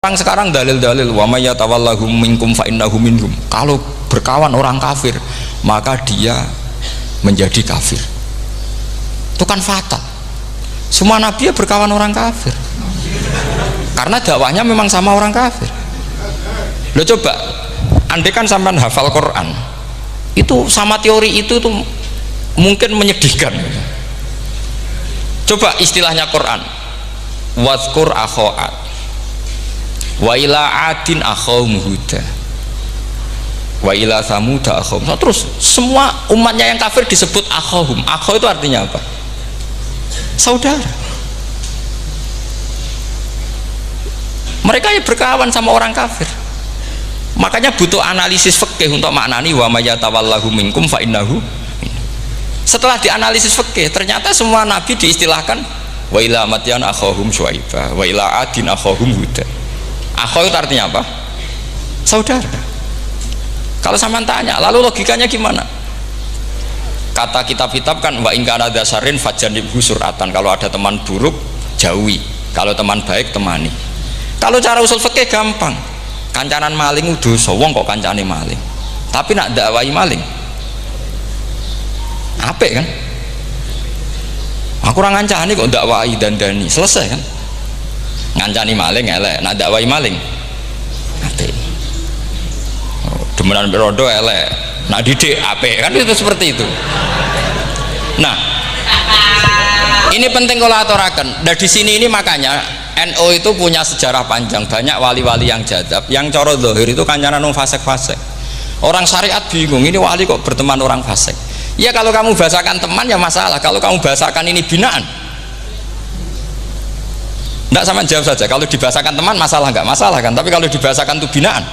Orang sekarang dalil-dalil wa may yatawallahum minkum fa innahu minhum. Kalau berkawan orang kafir, maka dia menjadi kafir. Itu kan fatal. Semua nabi ya berkawan orang kafir. Karena dakwahnya memang sama orang kafir. Lo coba, andai kan sampean hafal Quran, itu sama teori itu tuh mungkin menyedihkan. Coba istilahnya Quran, wazkur akhoat wa ila adin akhawum huda wa ila samuda akhawum. Terus semua umatnya yang kafir disebut akhawum. Akhaw itu artinya apa? Saudara. Mereka ya berkawan sama orang kafir. Makanya butuh analisis fikih untuk maknani wa may yatawallahu minkum fa innahu. Setelah dianalisis fikih, ternyata semua nabi diistilahkan wa ila madyan akhawum syuaibah wa ila adin akhawum huda. Akhaw itu artinya apa? Saudara. Kalau sama tanya, lalu logikanya gimana? Kata kitab-kitab kan wa in kana dasarin fajanibhu suratan. Kalau ada teman buruk, jauhi. Kalau teman baik, temani. Kalau cara usul fikih gampang. Kancanan maling dosa, wong kok kancane maling. Tapi nak dakwai maling, apik kan? Aku ora ngancani kok dakwai dandani, selesai kan? Ngancani maling elek, nak dakwai maling apik. Demenan berodo elek, nak didik apik kan, itu seperti itu. Nah, ini penting kalau aturaken. Nah di sini ini makanya NU itu punya sejarah panjang, banyak wali-wali yang jadab, yang coro zahir itu kancanan wong fasik-fasik. Orang syariat bingung, ini wali kok berteman orang fasik. Ya kalau kamu bahasakan teman ya masalah, kalau kamu bahasakan ini binaan, enggak, sama jawab saja. Kalau dibahasakan teman masalah enggak masalah kan, tapi kalau dibahasakan itu binaan,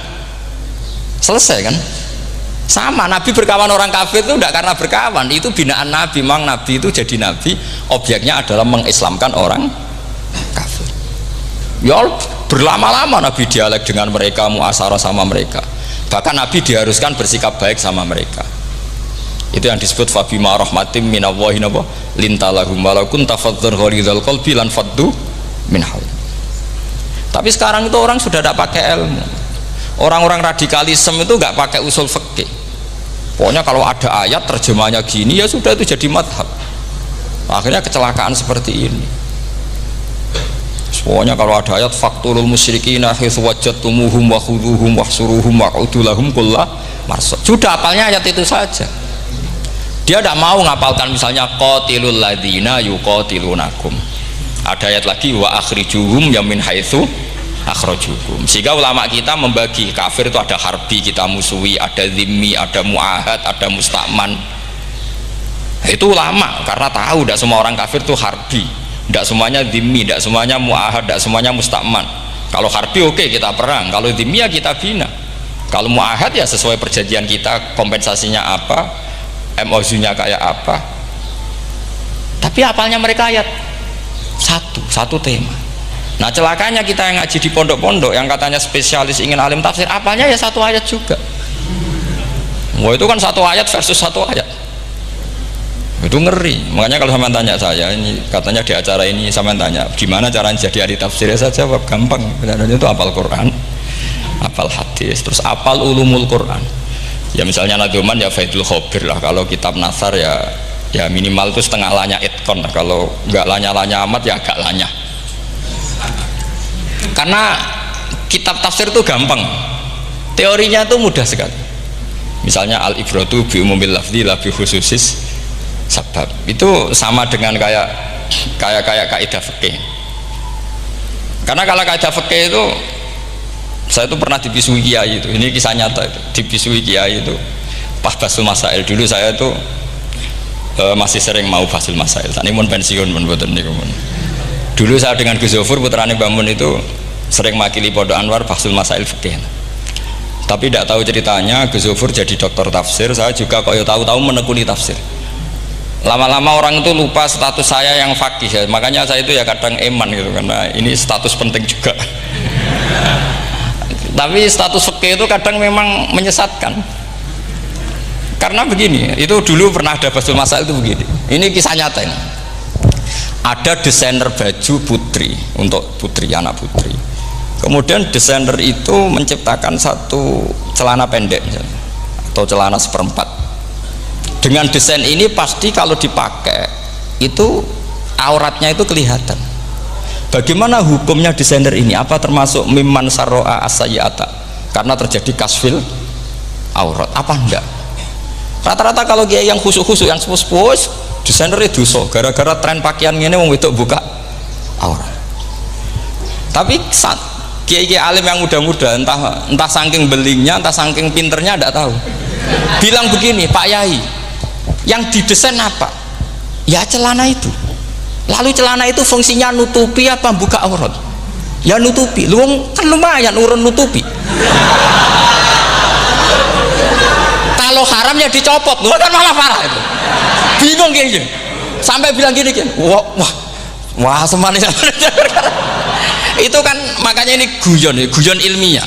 selesai kan? Sama, Nabi berkawan orang kafir itu enggak karena berkawan, itu binaan Nabi. Memang Nabi itu jadi Nabi, objeknya adalah mengislamkan orang kafir. Ya berlama-lama Nabi dialek dengan mereka, muasyarah sama mereka. Bahkan Nabi diharuskan bersikap baik sama mereka. Itu yang disebut fabima rahmatim minallahi lintalahum walau kunta fadzan ghalidhal qalbi lan faddu min haul. Tapi sekarang itu orang sudah tidak pakai ilmu. Orang-orang radikalisme itu nggak pakai usul fikih. Pokoknya kalau ada ayat terjemahnya gini ya sudah, itu jadi madhab. Akhirnya kecelakaan seperti ini. Pokoknya kalau ada ayat faqtulul musyrikina haitsu wajadtumuhum wa khudhuhum wahsuruhum waq'udu lahum kulla marsad. Sudah hafalnya ayat itu saja. Dia tidak mau ngapalkan misalnya qatilul ladzina yuqatilunakum. Ada ayat lagi wa akhrijuhum yamin haitsu akhrajukum. Sehingga ulama kita membagi kafir itu ada harbi, kita musuhi, ada zimmi, ada muahad, ada musta'man. Itu ulama karena tahu tidak semua orang kafir itu harbi, tidak semuanya zimmi, tidak semuanya muahad, tidak semuanya musta'man. Kalau harbi oke, kita perang, kalau zimmi ya kita bina, kalau muahad ya sesuai perjanjian kita, kompensasinya apa, MOU-nya kayak apa. Tapi apalnya mereka ayat satu tema. Nah celakanya kita yang ngaji di pondok-pondok yang katanya spesialis ingin alim tafsir, apalnya ya satu ayat juga. Wah itu kan satu ayat versus satu ayat, itu ngeri. Makanya kalau sama tanya saya ini, katanya di acara ini sama tanya gimana caranya jadi ahli tafsir, saya jawab gampang. Benar-benar itu hafal Quran, hafal hadis, terus hafal ulumul Quran. Ya misalnya Nadoman ya Faidul Khobir lah. Kalau kitab Nasar ya minimal itu setengah lanya itkon lah. Kalau nggak lanya-lanya amat ya agak lanya. Karena kitab tafsir itu gampang, teorinya itu mudah sekali. Misalnya al-ibratu bi umumil lafzi la bi khususis sebab, itu sama dengan kayak kaidah fikih. Karena kalau kaidah fikih itu, saya itu pernah dibisui kiai itu, ini kisah nyata itu, dibisui kiai itu pas basul masail. Dulu saya itu masih sering mau basul masail. Tani mun pensiun mun boten niku mun. Dulu saya dengan Gus Zofur putrane Mbah Mun itu sering makili Pondok Anwar basul masail fikih. Tapi tidak tahu ceritanya Gus Zofur jadi dokter tafsir, saya juga kok ya tahu-tahu menekuni tafsir. Lama-lama orang itu lupa status saya yang fakih ya. Makanya saya itu ya kadang eman gitu, karena ini status penting juga. Tapi status fikih itu kadang memang menyesatkan. Karena begini, itu dulu pernah ada basul masail itu begini. Ini kisah nyata ini. Ada desainer baju putri, untuk putri, anak putri. Kemudian desainer itu menciptakan satu celana pendek misalnya, atau celana seperempat. Dengan desain ini pasti kalau dipakai itu auratnya itu kelihatan. Bagaimana hukumnya desainer ini? Apa termasuk mimman sarro'a as-sayyi'ata? Karena terjadi kasfil aurat. Apa enggak? Rata-rata kalau kiai yang khusyuk-khusyuk, yang sepuh-sepuh, desainer itu dosa gara-gara tren pakaian ini wong wedok buka aurat. Tapi kiai-kiai alim yang muda-muda, entah saking belingnya, entah saking pinternya, tidak tahu, bilang begini, Pak Yai, yang didesain apa? Ya celana itu. Lalu celana itu fungsinya nutupi apa buka aurat? Ya nutupi. Lu kan lumayan urun nutupi. Kalau haram ya dicopot, lu kan malah parah itu. Bingung kayaknya. Sampai bilang gini kan, wah semanis. Itu kan makanya ini guyon ilmiah.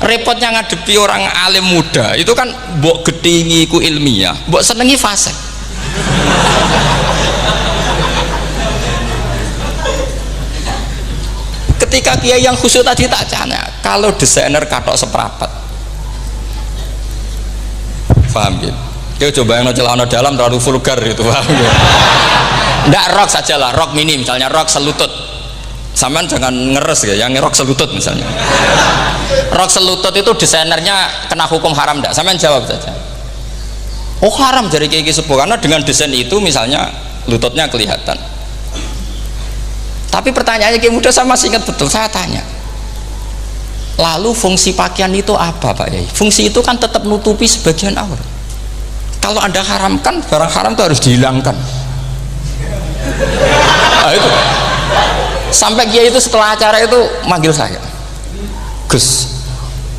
Repotnya ngadepi orang alim muda itu kan mbok gedhingi ku ilmiah, mbok senengi fasik. Ketika kiai yang khusyuk tadi tak tanya, kalau desainer katok seperapat, paham gitu? Kita coba yang celana dalam terlalu vulgar itu, paham gitu? Nggak, rok sajalah, rok mini misalnya, rok selutut. Sampean jangan ngeres ya, yang rok selutut misalnya. Rok selutut itu desainernya kena hukum haram enggak? Sampean jawab saja. Oh haram dari kiai sepuh, karena dengan desain itu misalnya lututnya kelihatan. Tapi pertanyaannya kiai muda saya masih ingat betul, saya tanya. Lalu fungsi pakaian itu apa Pak Yai? Fungsi itu kan tetap nutupi sebagian aurat. Kalau Anda haramkan, barang haram itu harus dihilangkan. Nah, itu. Sampai kiai itu setelah acara itu manggil saya, Gus,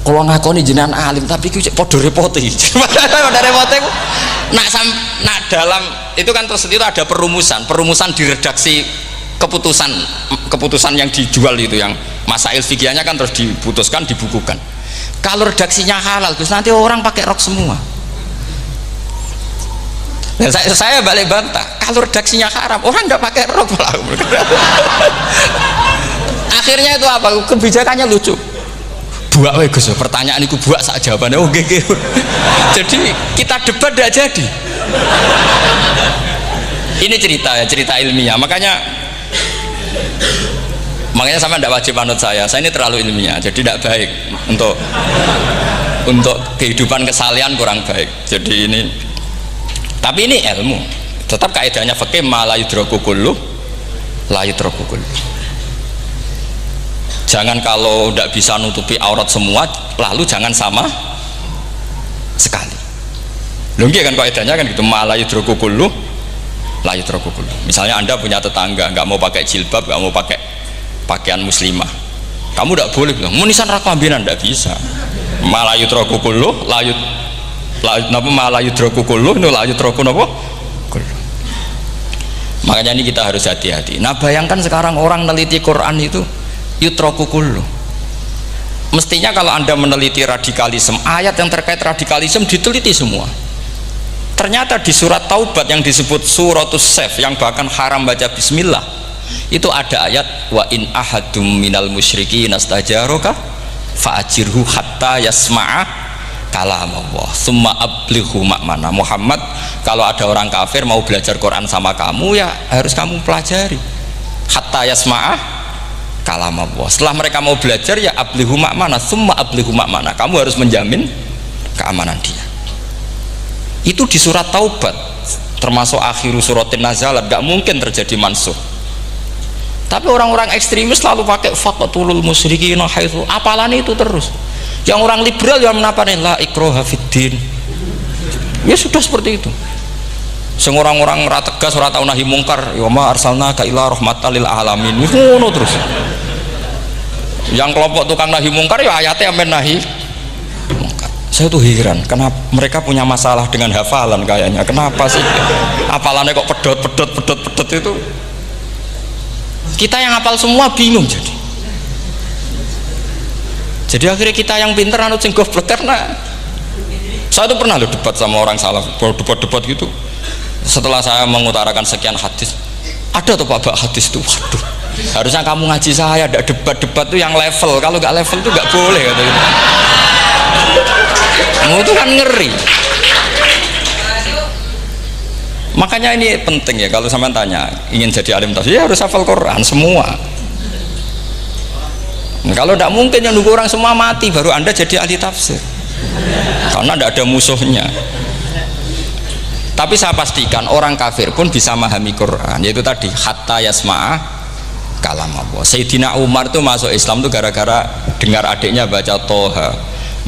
kalau ngakoni jenengan alim tapi kiai podo repoti. Podo repoti. Nak dalam itu kan terus itu ada perumusan di redaksi keputusan yang dijual itu, yang masail fikihnya kan terus diputuskan, dibukukan. Kalau redaksinya halal, Gus, nanti orang pakai rok semua. Dan saya balik bantah, kalau redaksinya haram, orang nggak pakai rok. Akhirnya itu apa? Kebijakannya lucu. Buak we Gus, pertanyaan itu buak sak jawabannya oke. Jadi kita debat tidak jadi. Ini cerita ilmiah. Makanya sama tidak wajib anut saya ini terlalu ilmiah, jadi tidak baik untuk kehidupan kesalian, kurang baik. Jadi ini, tapi ini ilmu, tetap kaidahnya fikih ma la yudraku kullu la yudraku kullu. Jangan kalau tidak bisa nutupi aurat semua, lalu jangan sama sekali. Lho kan kaidahnya kan gitu, ma la yudraku kullu la yudraku kullu. Misalnya Anda punya tetangga nggak mau pakai jilbab, nggak mau pakai pakaian muslimah, kamu tidak boleh bilang munisan rakambinan, tidak bisa. Ma la yudraku kullu ma la yudraku kullu la yudraku napa kullu. Makanya ini kita harus hati-hati. Nah bayangkan sekarang orang meneliti Quran itu yutraku kullu. Mestinya kalau Anda meneliti radikalisme, ayat yang terkait radikalisme diteliti semua. Ternyata di surat Taubat yang disebut suratus Saif, yang bahkan haram baca bismillah, itu ada ayat wa in ahadum minal musyrikin astajaroka fa'ajirhu hatta yasma'a kalam Allah summa ablighu makmana. Muhammad, kalau ada orang kafir mau belajar Quran sama kamu, ya harus kamu pelajari hatta yasma'a kalam Allah. Setelah mereka mau belajar, ya ablighu makmana, summa ablighu makmana, kamu harus menjamin keamanan dia. Itu di surat Taubat, termasuk akhiru suratin nazalat, gak mungkin terjadi mansuh. Tapi orang-orang ekstremis selalu pakai faqtulul musyrikin haitsu, apalan itu terus. Yang orang liberal yang menaparin la ikraha fiddin, ya sudah seperti itu. Sing orang-orang ora tegas, ora tau nahi mungkar, ya ma arsalnaka illa rahmatan lil alamin, ngono terus. Yang kelompok tukang nahi mungkar ya ayatnya amen nahi mungkar. Saya tuh heran, kenapa mereka punya masalah dengan hafalan kayaknya. Kenapa sih hafalannya kok pedot itu? Kita yang hafal semua bingung jadi. Jadi akhirnya kita yang pinter anut sing goblok. Karena saya tuh pernah debat sama orang salaf, debat gitu. Setelah saya mengutarakan sekian hadis, ada tuh Pak hadis itu, waduh, harusnya kamu ngaji saya, ada debat-debat tuh yang level, kalau nggak level tuh nggak boleh katanya. Kamu tuh kan ngeri. Makanya ini penting ya, kalau sampean tanya ingin jadi alim tafsir ya harus hafal Quran semua. Nah, kalau tidak mungkin yang nunggu orang semua mati baru Anda jadi ahli tafsir, karena tidak ada musuhnya. Tapi saya pastikan orang kafir pun bisa memahami Quran, yaitu tadi hatta yasma'a kalam Allah. Sayyidina Umar itu masuk Islam itu gara-gara dengar adiknya baca Toha,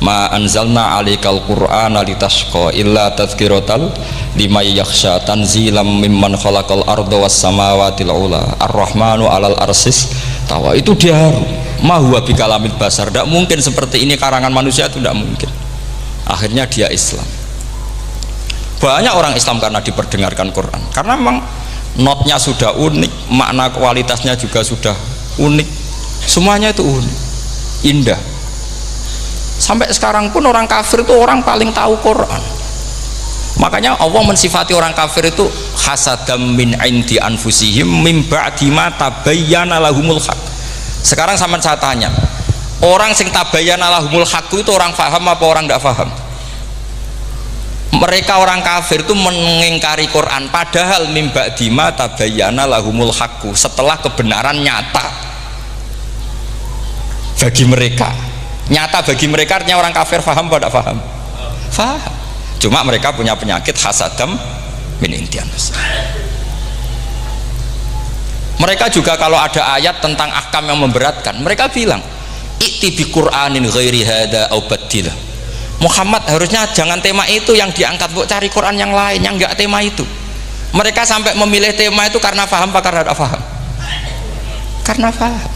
ma anzalna alikal qur'ana litasqa illa tadhkiratal liman yakhsha tanzilam mimman khalaqal arda was samawatil ula ar-rahmanu alal arsis tawa. Itu dia ma huwa bikalamil basar, tidak mungkin seperti ini karangan manusia, itu tidak mungkin. Akhirnya dia Islam. Banyak orang Islam karena diperdengarkan Quran, karena memang notnya sudah unik, makna kualitasnya juga sudah unik, semuanya itu unik, indah. Sampai sekarang pun orang kafir itu orang paling tahu Quran. Makanya Allah mensifati orang kafir itu hasadam min indi anfusihim mim ba'di ma tabayyana lahumul haq. Sekarang sama saya tanya, orang sing tabayyana lahumul haq itu orang paham apa orang tidak paham? Mereka orang kafir itu mengingkari Quran, padahal mim ba'di ma tabayyana lahumul haq, setelah kebenaran nyata bagi mereka. Nyata bagi mereka artinya orang kafir paham apa tidak paham? Paham. Cuma mereka punya penyakit hasadam min indian. Mereka juga kalau ada ayat tentang ahkam yang memberatkan, mereka bilang i'ti bi qur'anin ghairi hada au badil. Muhammad harusnya jangan tema itu yang diangkat, bu, cari Quran yang lain yang enggak tema itu. Mereka sampai memilih tema itu karena paham apa karena tidak paham? Karena paham.